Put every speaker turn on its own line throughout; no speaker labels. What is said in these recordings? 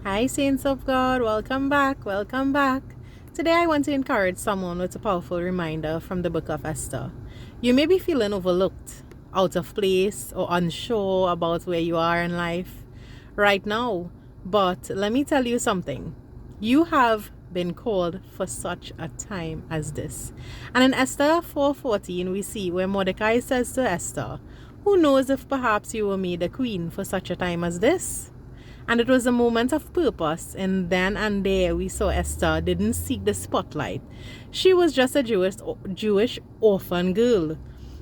Hi, Saints of God, welcome back, welcome back. Today, I want to encourage someone with a powerful reminder from the book of Esther. You may be feeling overlooked, out of place, or unsure about where you are in life right now, but let me tell you something. You have been called for such a time as this. And in Esther 4:14, we see where Mordecai says to Esther, "Who knows if perhaps you were made a queen for such a time as this?" And it was a moment of purpose, and then and there we saw Esther didn't seek the spotlight. She was just a Jewish orphan girl,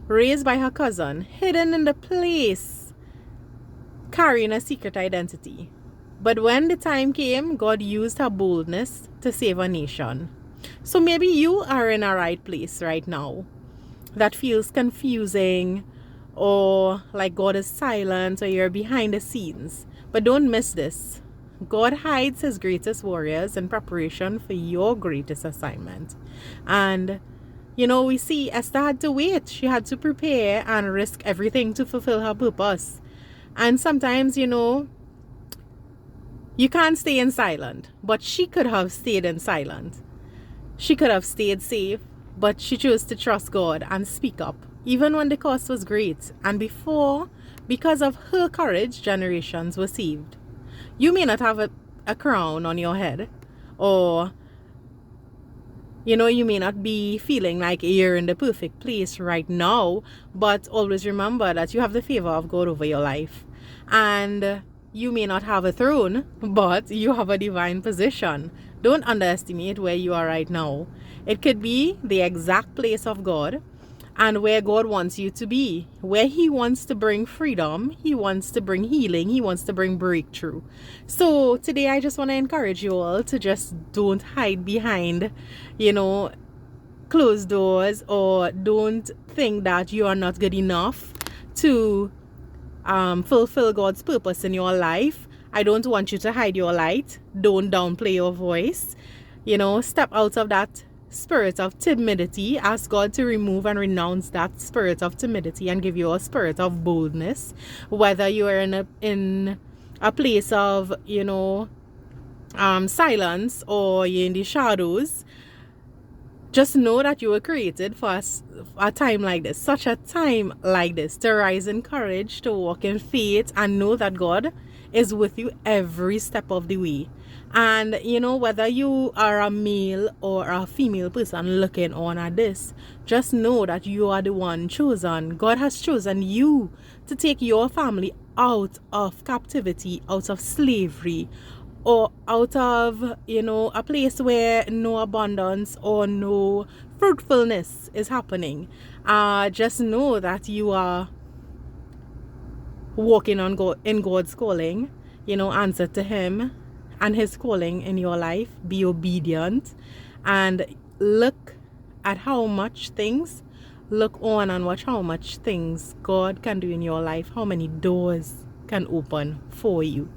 raised by her cousin, hidden in the place, carrying a secret identity. But when the time came, God used her boldness to save a nation. So maybe you are in a right place right now that feels confusing, or like God is silent, or you're behind the scenes. But don't miss this. God hides his greatest warriors in preparation for your greatest assignment. And we see Esther had to wait. She had to prepare and risk everything to fulfill her purpose. And sometimes, you can't stay in silent, but she could have stayed in silent. She could have stayed safe, but she chose to trust God and speak up, even when the cost was great. And because of her courage, generations were saved. You may not have a crown on your head, or, you may not be feeling like you're in the perfect place right now, but always remember that you have the favor of God over your life. And you may not have a throne, but you have a divine position. Don't underestimate where you are right now. It could be the exact place of God and where God wants you to be, where He wants to bring freedom, He wants to bring healing, He wants to bring breakthrough. So today I just want to encourage you all to just don't hide behind, closed doors, or don't think that you are not good enough to fulfill God's purpose in your life. I don't want you to hide your light. Don't downplay your voice. Step out of that spirit of timidity. Ask God to remove and renounce that spirit of timidity and give you a spirit of boldness. Whether you are in a place of silence, or you're in the shadows, just know that you were created for a time like this, such a time like this, to rise in courage, to walk in faith, and know that God is with you every step of the way. And whether you are a male or a female person looking on at this, just know that you are the one chosen. God has chosen you to take your family out of captivity, out of slavery, or out of a place where no abundance or no fruitfulness is happening. Just know that you are walking on God, in God's calling. Answer to Him and His calling in your life. Be obedient and look at how much things look on and watch how much things God can do in your life, how many doors can open for you.